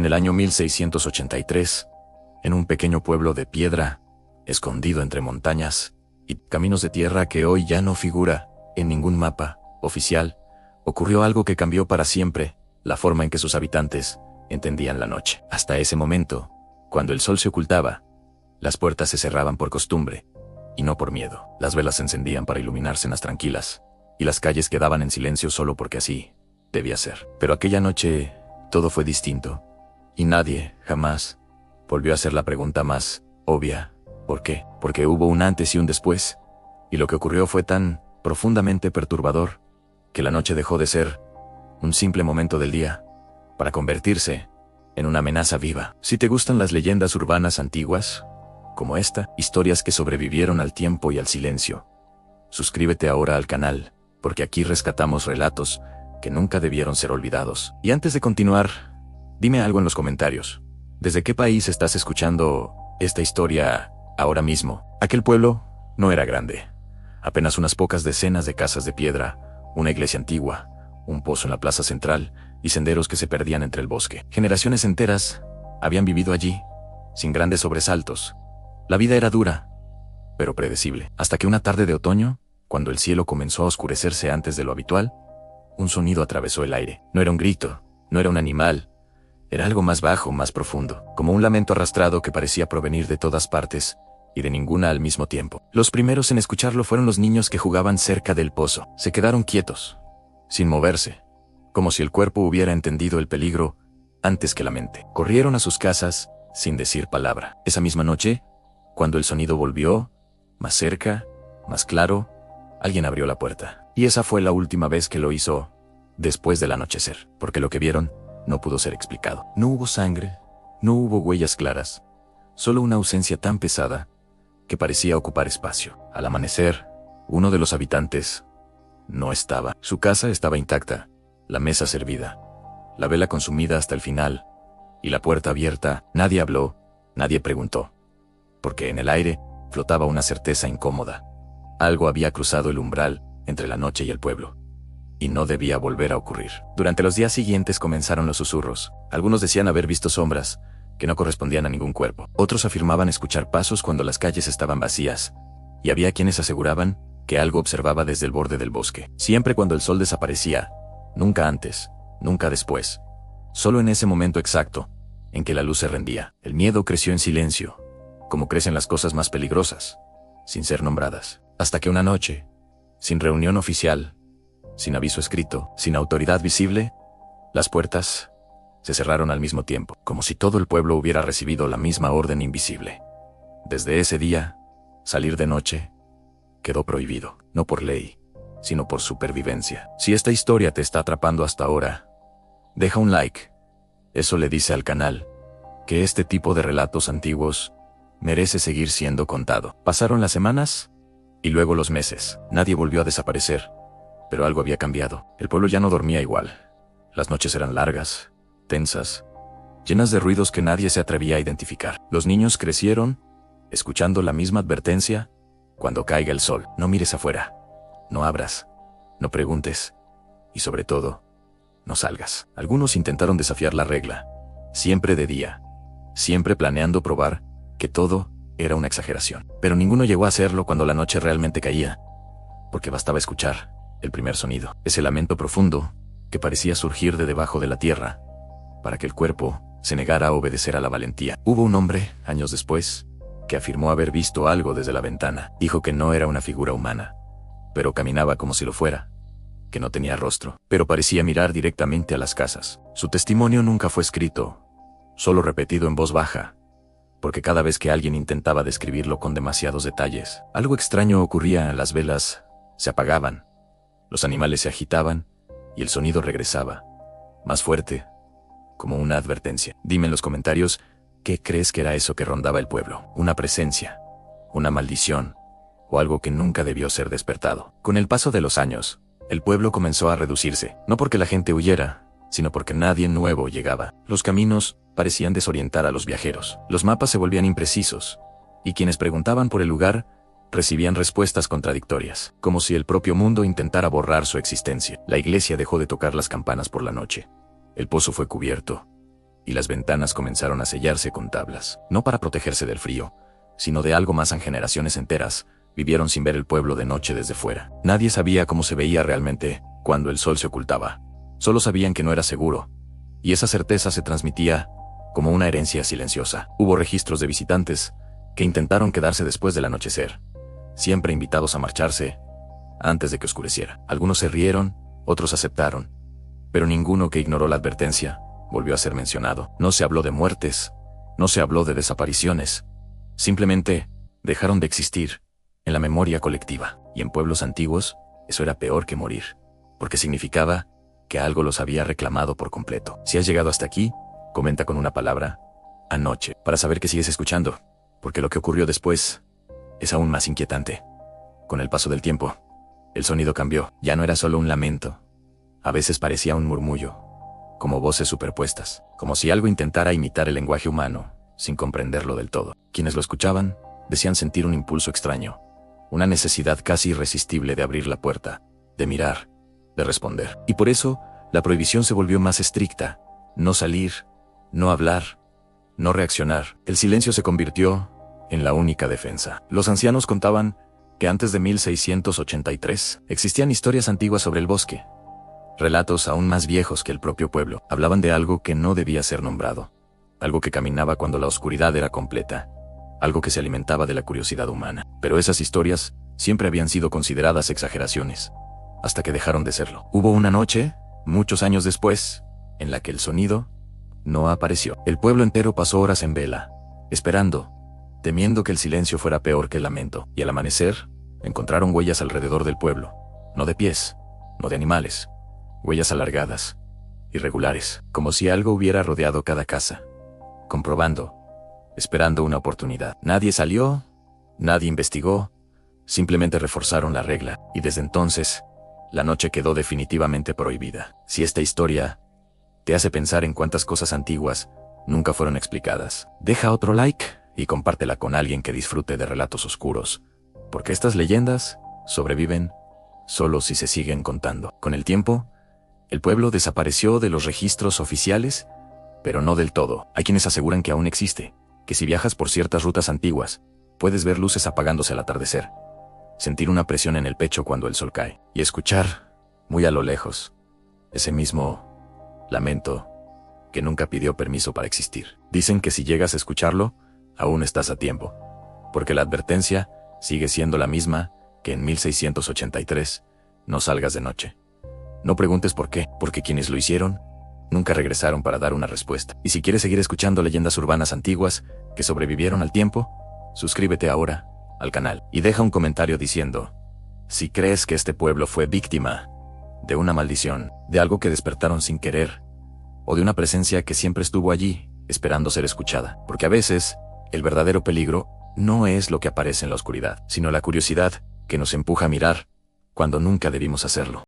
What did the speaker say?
En el año 1683, en un pequeño pueblo de piedra, escondido entre montañas y caminos de tierra que hoy ya no figura en ningún mapa oficial, ocurrió algo que cambió para siempre la forma en que sus habitantes entendían la noche. Hasta ese momento, cuando el sol se ocultaba, las puertas se cerraban por costumbre y no por miedo. Las velas se encendían para iluminar cenas tranquilas y las calles quedaban en silencio solo porque así debía ser. Pero aquella noche todo fue distinto y nadie, jamás, volvió a hacer la pregunta más obvia: ¿por qué? Porque hubo un antes y un después, y lo que ocurrió fue tan profundamente perturbador que la noche dejó de ser un simple momento del día para convertirse en una amenaza viva. Si te gustan las leyendas urbanas antiguas, como esta, historias que sobrevivieron al tiempo y al silencio, suscríbete ahora al canal, porque aquí rescatamos relatos que nunca debieron ser olvidados. Y antes de continuar, dime algo en los comentarios. ¿Desde qué país estás escuchando esta historia ahora mismo? Aquel pueblo no era grande. Apenas unas pocas decenas de casas de piedra, una iglesia antigua, un pozo en la plaza central y senderos que se perdían entre el bosque. Generaciones enteras habían vivido allí, sin grandes sobresaltos. La vida era dura, pero predecible. Hasta que una tarde de otoño, cuando el cielo comenzó a oscurecerse antes de lo habitual, un sonido atravesó el aire. No era un grito, no era un animal. Era algo más bajo, más profundo, como un lamento arrastrado que parecía provenir de todas partes y de ninguna al mismo tiempo. Los primeros en escucharlo fueron los niños que jugaban cerca del pozo. Se quedaron quietos, sin moverse, como si el cuerpo hubiera entendido el peligro antes que la mente. Corrieron a sus casas sin decir palabra. Esa misma noche, cuando el sonido volvió, más cerca, más claro, alguien abrió la puerta. Y esa fue la última vez que lo hizo después del anochecer, porque lo que vieron no pudo ser explicado. No hubo sangre, no hubo huellas claras, solo una ausencia tan pesada que parecía ocupar espacio. Al amanecer, uno de los habitantes no estaba. Su casa estaba intacta, la mesa servida, la vela consumida hasta el final y la puerta abierta. Nadie habló, nadie preguntó, porque en el aire flotaba una certeza incómoda. Algo había cruzado el umbral entre la noche y el pueblo, y no debía volver a ocurrir. Durante los días siguientes comenzaron los susurros. Algunos decían haber visto sombras que no correspondían a ningún cuerpo. Otros afirmaban escuchar pasos cuando las calles estaban vacías, y había quienes aseguraban que algo observaba desde el borde del bosque. Siempre cuando el sol desaparecía, nunca antes, nunca después, solo en ese momento exacto en que la luz se rendía. El miedo creció en silencio, como crecen las cosas más peligrosas, sin ser nombradas. Hasta que una noche, sin reunión oficial, sin aviso escrito, sin autoridad visible, las puertas se cerraron al mismo tiempo, como si todo el pueblo hubiera recibido la misma orden invisible. Desde ese día, salir de noche quedó prohibido, no por ley, sino por supervivencia. Si esta historia te está atrapando hasta ahora, deja un like. Eso le dice al canal que este tipo de relatos antiguos merece seguir siendo contado. Pasaron las semanas y luego los meses. Nadie volvió a desaparecer, pero algo había cambiado. El pueblo ya no dormía igual. Las noches eran largas, tensas, llenas de ruidos que nadie se atrevía a identificar. Los niños crecieron escuchando la misma advertencia: cuando caiga el sol, no mires afuera, no abras, no preguntes y sobre todo, no salgas. Algunos intentaron desafiar la regla, siempre de día, siempre planeando probar que todo era una exageración. Pero ninguno llegó a hacerlo cuando la noche realmente caía, porque bastaba escuchar el primer sonido, ese lamento profundo que parecía surgir de debajo de la tierra, para que el cuerpo se negara a obedecer a la valentía. Hubo un hombre, años después, que afirmó haber visto algo desde la ventana. Dijo que no era una figura humana, pero caminaba como si lo fuera, que no tenía rostro, pero parecía mirar directamente a las casas. Su testimonio nunca fue escrito, solo repetido en voz baja, porque cada vez que alguien intentaba describirlo con demasiados detalles, algo extraño ocurría. Las velas se apagaban, los animales se agitaban y el sonido regresaba, más fuerte, como una advertencia. Dime en los comentarios, ¿qué crees que era eso que rondaba el pueblo? ¿Una presencia? ¿Una maldición? ¿O algo que nunca debió ser despertado? Con el paso de los años, el pueblo comenzó a reducirse, no porque la gente huyera, sino porque nadie nuevo llegaba. Los caminos parecían desorientar a los viajeros. Los mapas se volvían imprecisos, y quienes preguntaban por el lugar recibían respuestas contradictorias, como si el propio mundo intentara borrar su existencia. La iglesia dejó de tocar las campanas por la noche. El pozo fue cubierto, y las ventanas comenzaron a sellarse con tablas, no para protegerse del frío, sino de algo más. En generaciones enteras vivieron sin ver el pueblo de noche desde fuera. Nadie sabía cómo se veía realmente cuando el sol se ocultaba. Solo sabían que no era seguro, y esa certeza se transmitía como una herencia silenciosa. Hubo registros de visitantes que intentaron quedarse después del anochecer, siempre invitados a marcharse antes de que oscureciera. Algunos se rieron, otros aceptaron, pero ninguno que ignoró la advertencia volvió a ser mencionado. No se habló de muertes, no se habló de desapariciones, simplemente dejaron de existir en la memoria colectiva. Y en pueblos antiguos, eso era peor que morir, porque significaba que algo los había reclamado por completo. Si has llegado hasta aquí, comenta con una palabra, anoche, para saber que sigues escuchando, porque lo que ocurrió después es aún más inquietante. Con el paso del tiempo, el sonido cambió. Ya no era solo un lamento. A veces parecía un murmullo, como voces superpuestas, como si algo intentara imitar el lenguaje humano, sin comprenderlo del todo. Quienes lo escuchaban decían sentir un impulso extraño, una necesidad casi irresistible de abrir la puerta, de mirar, de responder. Y por eso, la prohibición se volvió más estricta. No salir, no hablar, no reaccionar. El silencio se convirtió en la única defensa. Los ancianos contaban que antes de 1683 existían historias antiguas sobre el bosque. Relatos aún más viejos que el propio pueblo. Hablaban de algo que no debía ser nombrado. Algo que caminaba cuando la oscuridad era completa. Algo que se alimentaba de la curiosidad humana. Pero esas historias siempre habían sido consideradas exageraciones, hasta que dejaron de serlo. Hubo una noche, muchos años después, en la que el sonido no apareció. El pueblo entero pasó horas en vela, esperando, temiendo que el silencio fuera peor que el lamento. Y al amanecer, encontraron huellas alrededor del pueblo. No de pies, no de animales. Huellas alargadas, irregulares, como si algo hubiera rodeado cada casa, comprobando, esperando una oportunidad. Nadie salió, nadie investigó, simplemente reforzaron la regla, y desde entonces, la noche quedó definitivamente prohibida. Si esta historia te hace pensar en cuántas cosas antiguas nunca fueron explicadas, deja otro like y compártela con alguien que disfrute de relatos oscuros, porque estas leyendas sobreviven solo si se siguen contando. Con el tiempo, el pueblo desapareció de los registros oficiales, pero no del todo. Hay quienes aseguran que aún existe, que si viajas por ciertas rutas antiguas, puedes ver luces apagándose al atardecer, sentir una presión en el pecho cuando el sol cae, y escuchar, muy a lo lejos, ese mismo lamento que nunca pidió permiso para existir. Dicen que si llegas a escucharlo, aún estás a tiempo, porque la advertencia sigue siendo la misma que en 1683, no salgas de noche. No preguntes por qué, porque quienes lo hicieron nunca regresaron para dar una respuesta. Y si quieres seguir escuchando leyendas urbanas antiguas que sobrevivieron al tiempo, suscríbete ahora al canal y deja un comentario diciendo si crees que este pueblo fue víctima de una maldición, de algo que despertaron sin querer, o de una presencia que siempre estuvo allí, esperando ser escuchada. Porque a veces, el verdadero peligro no es lo que aparece en la oscuridad, sino la curiosidad que nos empuja a mirar cuando nunca debimos hacerlo.